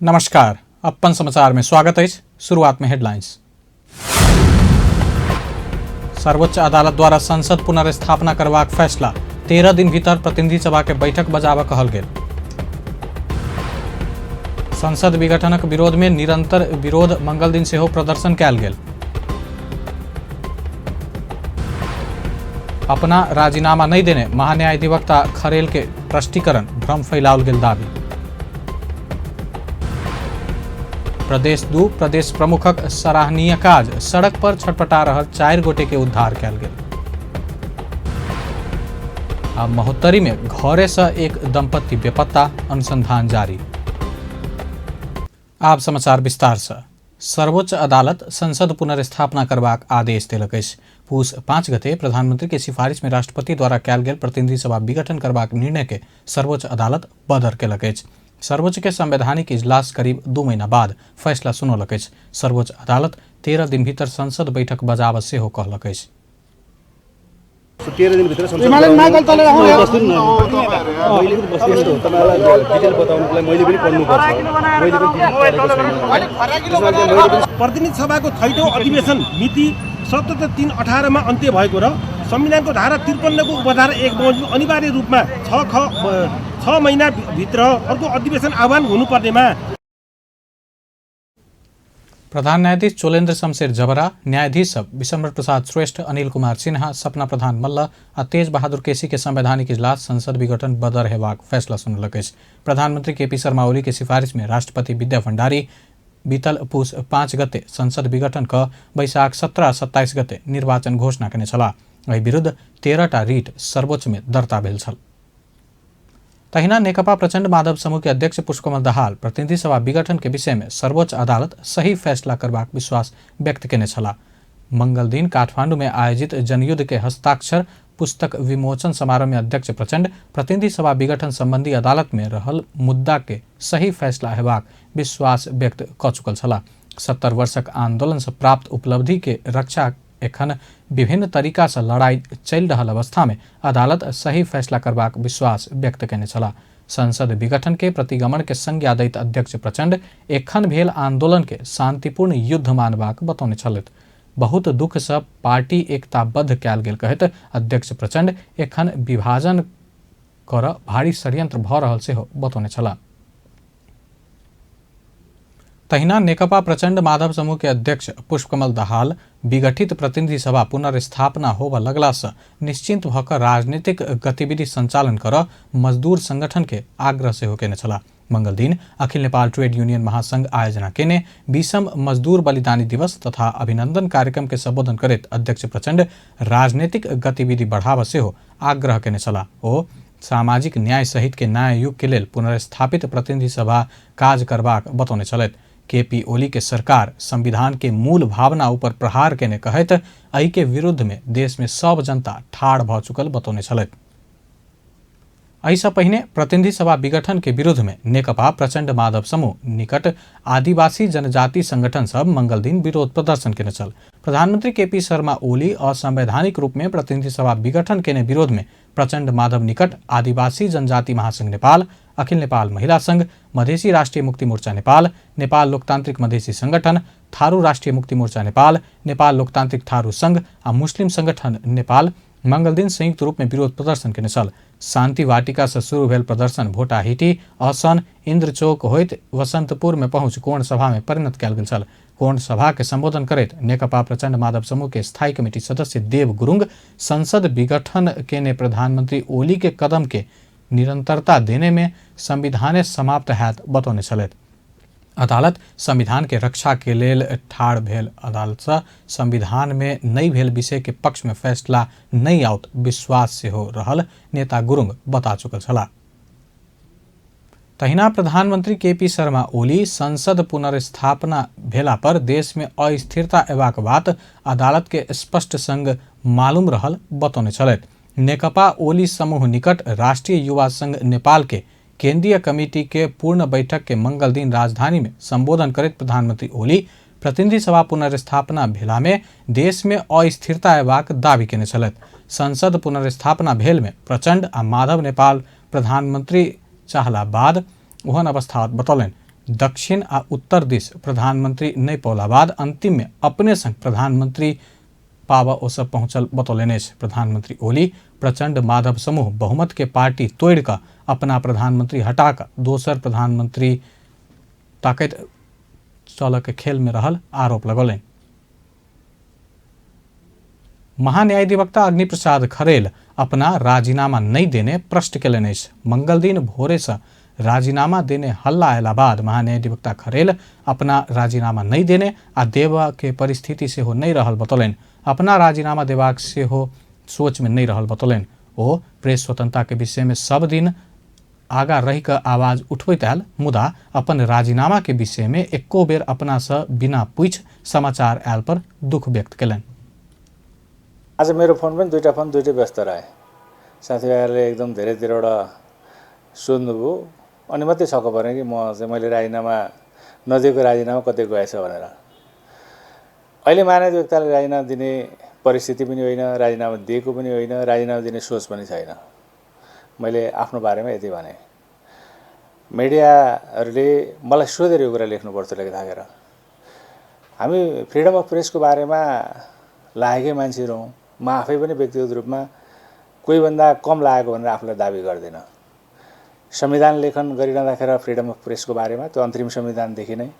नमस्कार, अपन समाचार में स्वागत है। शुरुआत में हेडलाइंस। सर्वोच्च अदालत द्वारा संसद पुनर्स्थापना करबाक फैसला, 13 दिन भीतर प्रतिनिधि सभा के बैठक बजाबऽ कहल गेल। संसद विघटनक विरोध में निरंतर विरोध मंगल दिन सेहो प्रदर्शन कयल गेल। अपना राजीनामा नहीं देने महान्यायाधिवक्ता खरेल के प्रष्टीकरण, भ्रम फैलाओल गेल दावी। प्रदेश 2 प्रदेश प्रमुखक सराहनीय काज, सड़क पर छटपटा रहल 4 गोटे के उद्धार कयल गेल। आ महोत्तरी में घरे से एक दंपति बेपत्ता, अनुसंधान जारी। आब समाचार विस्तार से। सर्वोच्च अदालत संसद पुनर्स्थापना करबाक आदेश देलक अछि। पूस 5 गते प्रधानमंत्री के सिफारिश में राष्ट्रपति द्वारा कयल गेल प्रतिनिधि सभा विघटन करबाक निर्णय के सर्वोच्च अदालत बदर केलक अछि। सर्वोच्च के संवैधानिक इजलास करीब 2 महीना बाद फैसला सुनौलक अछि। सर्वोच्च अदालत 13 दिन भीतर संसद बैठक बजाबऽ सेहो कहलक अछि। 13 दिन भित्र संसद प्रतिनिधि सभाको 6औं अधिवेशन मिति 17/3/18 मा अन्त्य भएको र संविधानको धारा 53 को उपधारा 1 बमोजिम अनिवार्य रूपमा 6 महीना भित्र अर्को अधिवेशन आह्वान हुनुपर्नेमा प्रधान न्यायाधीश चोलेन्द्र शमशेर जबरा, न्यायाधीश सब विशंबर प्रसाद श्रेष्ठ, अनिल कुमार सिन्हा, सपना प्रधान मल्ल आ तेज बहादुर केसी के संवैधानिक इजलास संसद विघटन बदर हेबाक फैसला सुनलक अछि। प्रधानमंत्री केपी शर्मा ओली के सिफारिश में राष्ट्रपति विद्या भंडारी बीतल पूस 5 गते संसद विघटन क बैशाख 17-27 गते निर्वाचन घोषणा केने छलाह। एहि विरुद्ध 13टा रिट सर्वोच्च में दर्ता भेल छल। तहिना नेकपा प्रचंड माधव समूह के अध्यक्ष पुष्पकमल दाहाल प्रतिनिधि सभा विघटन के विषय में सर्वोच्च अदालत सही फैसला करबाक विश्वास व्यक्त केने छलाह। मंगल दिन काठमांडू में आयोजित जनयुद्ध के हस्ताक्षर पुस्तक विमोचन समारोह में अध्यक्ष प्रचंड प्रतिनिधि सभा विघटन संबंधी अदालत में रहल मुद्दा के सही फैसला हेबाक विश्वास व्यक्त क चुकल छलाह। 70 वर्षक आंदोलन से प्राप्त उपलब्धि के रक्षा एखन विभिन्न तरीका से लड़ाई चल रहल अवस्था में अदालत सही फैसला करबाक विश्वास व्यक्त केने छलाह। संसद विघटन के प्रतिगमन के संज्ञा दैत अध्यक्ष प्रचंड एखन भेल आंदोलन के शांतिपूर्ण युद्ध मानबाक बतौने छलथि। बहुत दुख से पार्टी एकताबद्ध कयल गेल कहैत अध्यक्ष प्रचंड एखन विभाजन कर भारी षड्यंत्र भ रहल सेहो बतौने छलाह। तहिना नेकपा प्रचंड माधव समूह के अध्यक्ष पुष्पकमल दाहाल विघटित प्रतिनिधि सभा पुनर्स्थापना होबऽ लगला से निश्चिंत भऽ राजनीतिक गतिविधि संचालन कर मजदूर संगठन के आग्रह सेहो केने छलाह। मंगल दिन अखिल नेपाल ट्रेड यूनियन महासंघ आयोजना केने 20म मजदूर बलिदानी दिवस तथा अभिनंदन कार्यक्रम के संबोधन करैत अध्यक्ष प्रचंड राजनीतिक गतिविधि बढ़ावा सेहो आग्रह केने छलाह। ओ सामाजिक न्याय सहित के न्याय युग के लेल पुनर्स्थापित प्रतिनिधि सभा काज करबाक बतौने छलथि। केपी ओली के सरकार संविधान के मूल भावना ऊपर प्रहार केने कहैत एहि के विरुद्ध में देश में सब जनता ठाढ़ भ चुकल बतौने छलथि। एहि सँ पहिने प्रतिनिधि सभा विघटन के विरोध में नेकपा प्रचंड माधव समूह निकट आदिवासी जनजाति संगठन सब मंगल दिन विरोध प्रदर्शन केने छल। प्रधानमंत्री केपी शर्मा ओली असंवैधानिक रूप में प्रतिनिधि सभा विघटन केने विरोध में प्रचंड माधव निकट आदिवासी जनजाति महासंघ नेपाल, अखिल नेपाल महिला संघ, मधेसी राष्ट्रीय मुक्ति मोर्चा नेपाल, नेपाल लोकतांत्रिक मधेसी संगठन, थारू राष्ट्रीय मुक्ति मोर्चा नेपाल, नेपाल लोकतांत्रिक थारू संघ आ मुस्लिम संगठन नेपाल मंगल दिन संयुक्त रूप में विरोध प्रदर्शन केने छल। शांति वाटिका से शुरू भेल प्रदर्शन भोटाहिटी, असन, इंद्रचौक होइत वसंतपुर में पहुंच कोण सभा में परिणत कयल गेल छल। कोण सभा के संबोधन करैत नेकपा प्रचंड माधव समूह के स्थायी कमेटी सदस्य देव गुरुंग संसद विघटन केने प्रधानमंत्री ओली के कदम के निरंतरता देने में संविधाने समाप्त हैत बतौने छलथि। अदालत संविधान के रक्षा के लेल ठाढ़ भेल। अदालत से संविधान में नहीं भेल विषय के पक्ष में फैसला नहीं आउत विश्वास से हो रहल नेता गुरुंग बता चुकल छलाह। तहिना प्रधानमंत्री केपी शर्मा ओली संसद पुनर्स्थापना भेला पर देश में अस्थिरता एबाक बात अदालत के स्पष्ट संग मालूम रहल बतौने छलथि। नेकपा ओली समूह निकट राष्ट्रीय युवा संघ नेपाल के केंद्रीय कमेटी के पूर्ण बैठक के मंगल दिन राजधानी में संबोधन करते प्रधानमंत्री ओली प्रतिनिधि सभा पुनर्स्थापना भेला में देश में अस्थिरता एबाक दावी केने छलथि। संसद पुनर्स्थापना भेल में प्रचंड आ माधव नेपाल प्रधानमंत्री चाहला बाद ओहन अवस्था बतौलनि दक्षिण आ उत्तर दिस प्रधानमंत्री नहीं पौला बाद अंतिम में अपने संग प्रधानमंत्री पावा ओसब पहुंचल बतौलनि। प्रधानमंत्री ओली प्रचंड माधव समूह बहुमत के पार्टी तोड़ कर अपना प्रधानमंत्री हटा कर दोसर प्रधानमंत्री ताकत चल के खेल में रहल आरोप लगौलनि। महान्यायाधिवक्ता अग्निप्रसाद खरेल अपना राजीनामा नहीं देने प्रश्न केलनि। मंगल दिन भोरे से राजीनामा देने हल्ला आयला बाद महान्यायाधिवक्ता खरेल अपना राजीनामा नहीं देने आ देवा के परिस्थिति से हो नहीं रहल बतौलनि। अपना राजीनामा देवाक से हो सोच में नहीं रहल बतौलनि। ओ प्रेस स्वतंत्रता के विषय में सब दिन आगा रही कर आवाज उठबैत आयल मुदा अपन राजीनामा के विषय में एको बेर अपना से बिना पूछ समाचार आयल पर दुख व्यक्त केलनि। आज मेरो फोन पनि दुईटा व्यस्त रहे। साथीभाइहरूले एकदम धेरैतिरवटा सोध्नुभयो अनि मात्रै छक्क परेँ कि मैले राजीनामा नदिएको राजीनामा कतै गएछ भनेर। अहिले महान्यायाधिवक्ताले राजीनामा दिने परिस्थिति पनि होइन, राजीनामा दिएको पनि होइन, राजीनामा दिने सोच पनि छैन। मैले आफ्नो बारेमा यति भने। मिडियाहरूले मलाई सोधेर यो कुरा लेख्नु पर्थ्यो लेख्दाखेरि हामी फ्रिडम अफ प्रेसको बारेमा लागेकै मान्छेहरू हौँ। म आफै पनि व्यक्तिगत रूपमा कोही भन्दा कम लागेको भनेर आफूलाई दाबी गर्दिनँ। संविधान लेखन गरिरहँदाखेरि फ्रिडम अफ प्रेसको बारेमा त्यो अन्तरिम संविधानदेखि नै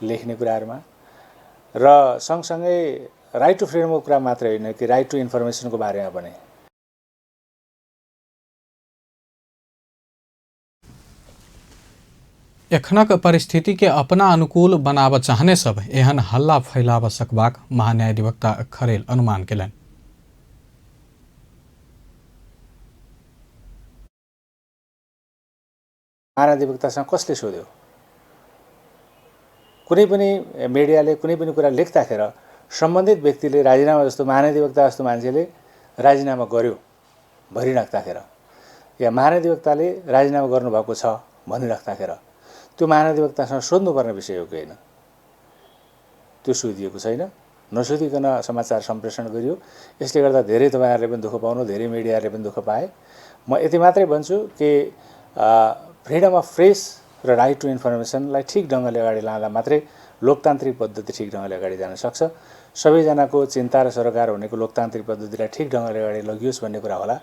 लेख्ने कुराहरूमा र सँगसँगै राइट टु फ्रिडमको कुरा मात्रै होइन कि राइट टु इन्फर्मेसनको बारेमा पनि। एखनक परिस्थिति के अपना अनुकूल बनाब चाहने सब एहन हल्ला फैलाब सकबाक महान्यायाधिवक्ता खरेल अनुमान केलनि। महान्यायाधिवक्तासँग कसले सोध्यो? कुनै पनि मिडियाले कुनै पनि कुरा लेख्दाखेरि सम्बन्धित व्यक्तिले राजीनामा जस्तो महान्यायाधिवक्ता जस्तो मान्छेले राजीनामा गर्यो भनिराख्दाखेरि या महान्यायाधिवक्ताले राजीनामा गर्नुभएको छ भनिराख्दाखेरि त्यो महान्यायाधिवक्तासँग सोध्नुपर्ने विषय हो कि होइन? त्यो सोधिएको छैन, नसोधिकन समाचार सम्प्रेषण गरियो। यसले गर्दा धेरै तपाईँहरूले पनि दुःख पाउनु, धेरै मिडियाहरूले पनि दुःख पाए। म यति मात्रै भन्छु कि फ्रिडम अफ प्रेस र राइट टु इन्फर्मेसनलाई ठिक ढङ्गले अगाडि लाँदा मात्रै लोकतान्त्रिक पद्धति ठिक ढङ्गले अगाडि जान सक्छ। सबैजनाको चिन्ता र सरोकार हुनेको लोकतान्त्रिक पद्धतिलाई ठिक ढङ्गले अगाडि लगियोस् भन्ने कुरा होला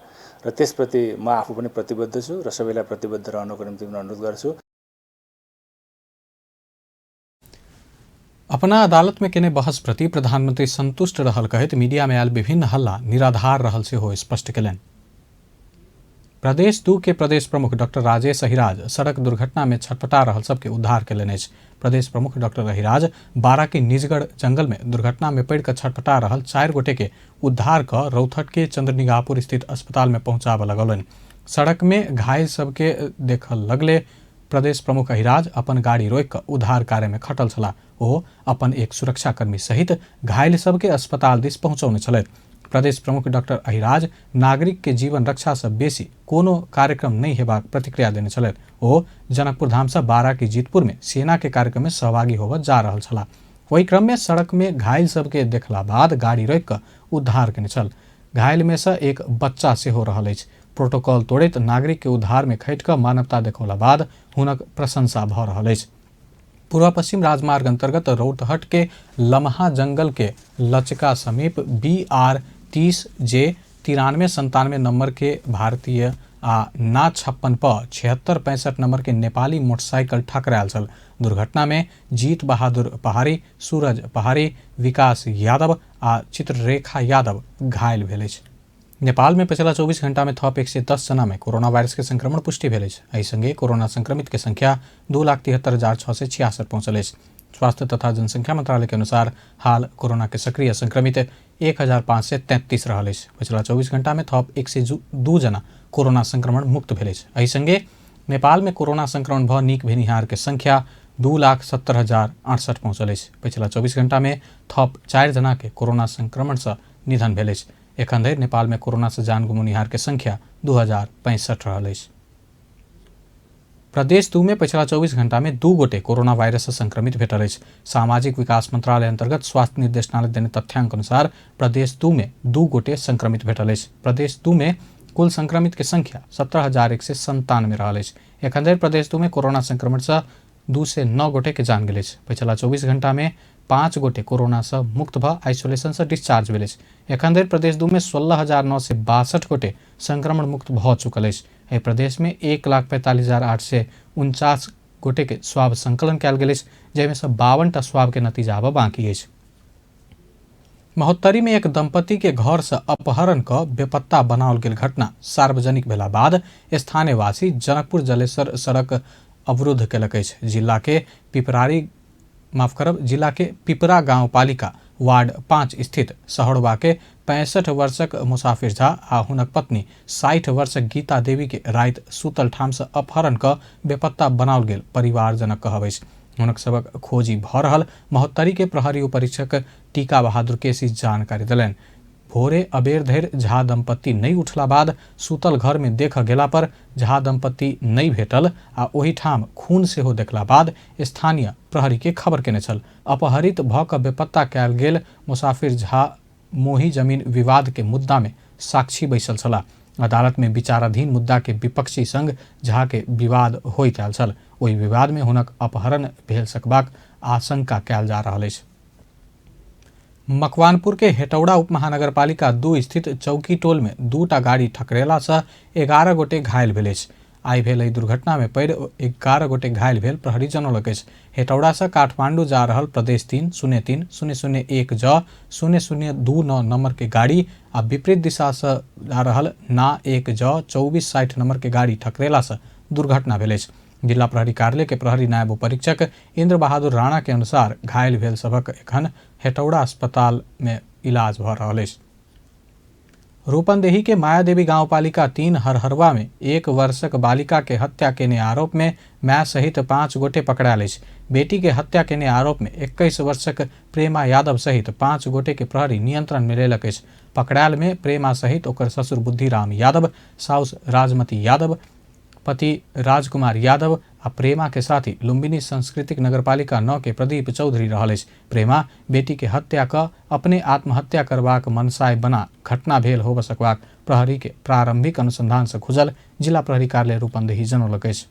र त्यसप्रति म आफू पनि प्रतिबद्ध छु र सबैलाई प्रतिबद्ध रहनको निम्ति म अनुरोध गर्छु। अपना अदालत में केने बहस प्रति प्रधानमंत्री संतुष्ट रहल कहत मीडिया में आयल विभिन्न हल्ला निराधार रहल से हो स्पष्ट केलनि। प्रदेश 2 के प्रदेश प्रमुख डॉक्टर राजेश अहिराज सड़क दुर्घटना में छटपटा रहल सबके उद्धार केलनि। प्रदेश प्रमुख डॉक्टर अहिराज बारा के निजगढ़ जंगल में दुर्घटना में पड़ कर छटपटा रहल 4 गोटे के उद्धार कर रौथट के चंद्रनिगाहपुर स्थित अस्पताल में पहुंचाब लगौलनि। सड़क में घायल सबके देखल लगले प्रदेश प्रमुख अहिराज अपन गाड़ी रोक कर उद्धार कार्य में खटल छला। ओ अपन एक सुरक्षाकर्मी सहित घायल सबके अस्पताल दिस पहुंचौने छलथि। प्रदेश प्रमुख डॉक्टर अहिराज नागरिक के जीवन रक्षा से बेसी कोनो कार्यक्रम नहीं हेबाक प्रतिक्रिया देने छलथि। ओ जनकपुर धाम से बारा की जीतपुर में सेना के कार्यक्रम में सहभागी होबऽ जा रहल छला। वही क्रम में सड़क में घायल सबके देखला बाद गाड़ी रोक कर उद्धार केने छल। घायल में से एक बच्चा से हो रहल अछि। प्रोटोकॉल तोड़ैत नागरिक के उद्धार में खटि कऽ मानवता देखौला बाद हुनक प्रशंसा भऽ रहल अछि। पूर्व पश्चिम राजमार्ग अंतर्गत रौतहट के लम्हा जंगल के लचका समीप BR 30J 9397 नंबर के भारतीय आ ना 56 पर 7665 नंबर के नेपाली मोटरसाइकिल ठकरायल छल। दुर्घटना में जीत बहादुर पहाड़ी, सूरज पहाड़ी, विकास यादव आ चित्ररेखा यादव घायल भेल अछि। नेपाल में पिछला 24 घंटा में थप 110 जना में कोरोना वायरस के संक्रमण पुष्टि भेल अछि। एहि संगे कोरोना संक्रमित के संख्या 2,73,666 पहुंचल अछि। स्वास्थ्य तथा जनसंख्या मंत्रालय के अनुसार हाल कोरोना के सक्रिय संक्रमित 1,533 रहल अछि। पिछला 24 घंटा में थप 102 जना कोरोना संक्रमण मुक्त भेल अछि। एहि संगे नेपाल में कोरोना संक्रमण भ नीक भेनिहार के संख्या 2,70,068 पहुंचल अछि। पिछला 24 घंटा में थप 4 जना के कोरोना संक्रमण से निधन भेल अछि। एखन धरि नेपाल में कोरोना से जान गुमनिहार के संख्या 2065 रहल अछि। प्रदेश 2 में पिछला 24 घंटा में 2 गोटे कोरोना वायरस से संक्रमित भेटल अछि। सामाजिक विकास मंत्रालय अंतर्गत स्वास्थ्य निर्देशनालय देने तथ्यांक अनुसार प्रदेश 2 में 2 गोटे संक्रमित भेटल अछि। प्रदेश 2 में कुल संक्रमित के संख्या 17,197 रहल अछि। एखन धरि प्रदेश 2 में कोरोना संक्रमण से 2 से 9 गोटे के जान गेल। पिछला 24 घंटा में 5 गोटे कोरोना से मुक्त भ आइसोलेशन से डिस्चार्ज भेल। एखन धरि प्रदेश 2 में 16,962 गोटे संक्रमण मुक्त भ चुकल। एहि प्रदेश में 1,45,849 गोटे के स्वाब संकलन कयल गेल, जाहिमे से 52टा स्वाब के नतीजा आबऽ बाकी अछि। महोत्तरी में एक दंपति के घर से अपहरण क बेपत्ता बनाओल गेल घटना सार्वजनिक भेला बाद स्थानीयवासी जनकपुर जलेश्वर सड़क अवरुद्ध केलक अछि। जिला के पिपरा गांव पालिका वार्ड 5 स्थित सहोड़वा के 65 वर्षक मुसाफिर झा आ हुनक पत्नी 60 वर्षक गीता देवी के राति सुतल ठाम से अपहरण क बेपत्ता बनाओल गेल परिवारजनक कहब अछि। हुनक सबक खोजी भ रहल महोत्तरी के प्रहरी उपरीक्षक टीका बहादुर केसी जानकारी देलनि। भोरे अबेर धरि झा दंपत्ति नहीं उठला बाद सुतल घर में देख गेला पर झा दंपत्ति नहीं भेटल आ ओही ठाम खून सेहो देखला बाद स्थानीय प्रहरी के खबर केने छल। अपहरित भ क बेपत्ता कयल गेल मुसाफिर झा मोही जमीन विवाद के मुद्दा में साक्षी बैसल छलाह। अदालत में विचाराधीन मुद्दा के विपक्षी संग झा के विवाद होइत आयल छल। ओहि विवाद में हुनक अपहरण भेल सकबाक आशंका कयल जा रहल अछि। मकवानपुर के हेटौड़ा उपमहानगरपालिका 2 स्थित चौकी टोल में 2टा गाड़ी ठकरेला से 11 गोटे घायल भेल अछि। आई भेल एहि दुर्घटना में पड़ि 11 गोटे घायल भेल प्रहरी जनौलक अछि। हेटौड़ा से काठमांडू जा रहल प्रदेश 3-03-001 ज 0029 नंबर के गाड़ी आ विपरीत दिशा से जा रहल ना 1 ज 2460 नंबर के गाड़ी ठकरेला से दुर्घटना भेल अछि। जिला प्रहरी कार्यालय के प्रहरी नायब उपरीक्षक इंद्र बहादुर राणा के अनुसार घायल भेल सबक एखन हेटौड़ा अस्पताल में इलाज भ रहल अछि। रूपन्देही के मायादेवी गांव पालिका 3 हरहरवा में 1 वर्षक बालिका के हत्या केने आरोप में माय सहित 5 गोटे पकड़ायल अछि। बेटी के हत्या केने आरोप में 21 वर्षक प्रेमा यादव सहित 5 गोटे के प्रहरी नियंत्रण में लेलक अछि। पकड़ायल में प्रेमा सहित ओकर ससुर बुद्धिराम यादव, साउस राजमती यादव, पति राजकुमार यादव आ प्रेमा के साथी लुम्बिनी सांस्कृतिक नगरपालिका 9 के प्रदीप चौधरी रहल अछि। प्रेमा बेटी के हत्या क अपने आत्महत्या करबाक मनसाय बना घटना भेल होब सकबाक प्रहरी के प्रारंभिक अनुसंधान से खुजल जिला प्रहरी कार्यालय रूपन्देही जनौलक अछि।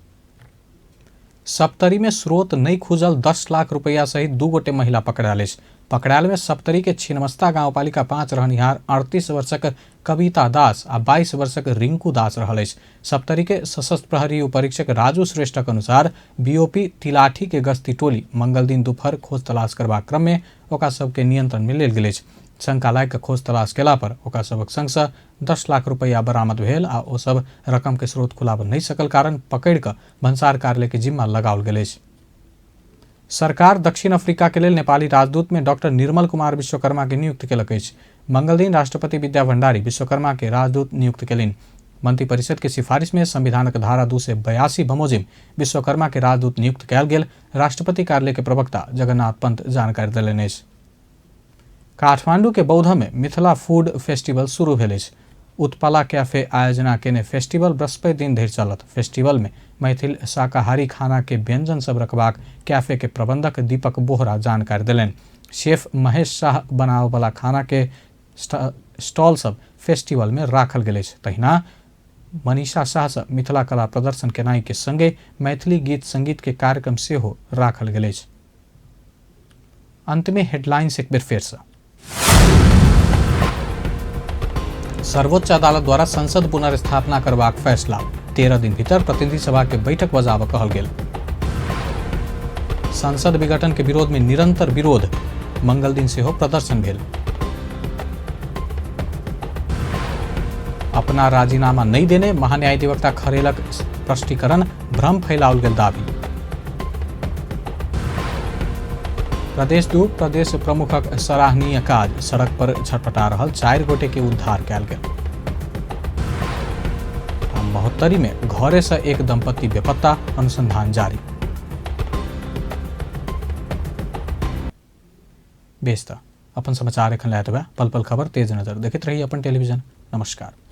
सप्तरी में स्रोत नहीं खुजल 10 लाख रुपया सहित 2 गोटे महिला पकड़ायल अछि। पकड़ायल में सप्तरी के छिन्नमस्ता गांव पालिका 5 रहनिहार 38 वर्षक कविता दास आ 22 वर्षक रिंकू दास रहल अछि। सप्तरी के सशस्त्र प्रहरी उपरीक्षक राजू श्रेष्ठक अनुसार बीओपी तिलाठी के गश्ती टोली मंगल दिन दोपहर खोज तलाश करबाक क्रम में ओकरा सबके नियंत्रण में लेल गेल अछि। शंका लायक खोज तलाश केला पर ओकरा सबक संग से 10 लाख रुपया बरामद भेल आ ओ सब रकम के स्रोत खुलाब नहीं सकल कारण पकड़ क भन्सार कार्यालय के जिम्मा लगाओल गेल अछि। सरकार दक्षिण अफ्रीका के लेल नेपाली राजदूत में डॉक्टर निर्मल कुमार विश्वकर्मा के नियुक्त केलक अछि। मंगल दिन राष्ट्रपति विद्या भण्डारी विश्वकर्मा के राजदूत नियुक्त केलनि। मंत्रिपरिषद के सिफारिश में संविधानक धारा 282 बमोजिम विश्वकर्मा के राजदूत नियुक्त कयल गेल राष्ट्रपति कार्यालय के प्रवक्ता जगन्नाथ पंत जानकारी देलनि अछि। काठमांडू के बौद्ध में मिथिला फूड फेस्टिवल शुरू भेल अछि। उत्पला कैफे आयोजना केने फेस्टिवल बृहस्पति दिन धरि चलत। फेस्टिवल में मैथिल शाकाहारी खाना के व्यंजन सब रखबाक कैफे के प्रबंधक दीपक बोहरा जानकारी देलनि। शेफ महेश शाह बनाव वाला खाना के स्टॉल सब फेस्टिवल में राखल गेल अछि। तहिना मनीषा शाह से मिथिला कला प्रदर्शन केनाई के संगे मैथिली गीत संगीत के कार्यक्रम सेहो राखल गेल अछि। अंत में हेडलाइंस एक बेर फेर से। सर्वोच्च अदालत द्वारा संसद पुनर्स्थापना करबाक फैसला। 13 दिन भीतर प्रतिनिधि सभा के बैठक बजाबऽ कहल गेल। संसद विघटन के विरोध में निरंतर विरोध, मंगल दिन सेहो प्रदर्शन भेल। अपना राजीनामा नहीं देने महान्यायाधिवक्ता खरेलक स्पष्टीकरण, भ्रम फैलाओल गेल दावी। प्रदेश 2 प्रदेश प्रमुखक सराहनीय काज, सड़क पर छटपटा रहल 4 गोटे के उद्धार कयल गेल। महोत्तरी में घरे से एक दंपत्ति बेपत्ता, अनुसंधान जारी। बेस्ता अपन समाचार एखन लायत बा। पल पल खबर तेज नजर देखैत रही अपन टेलीविजन। नमस्कार।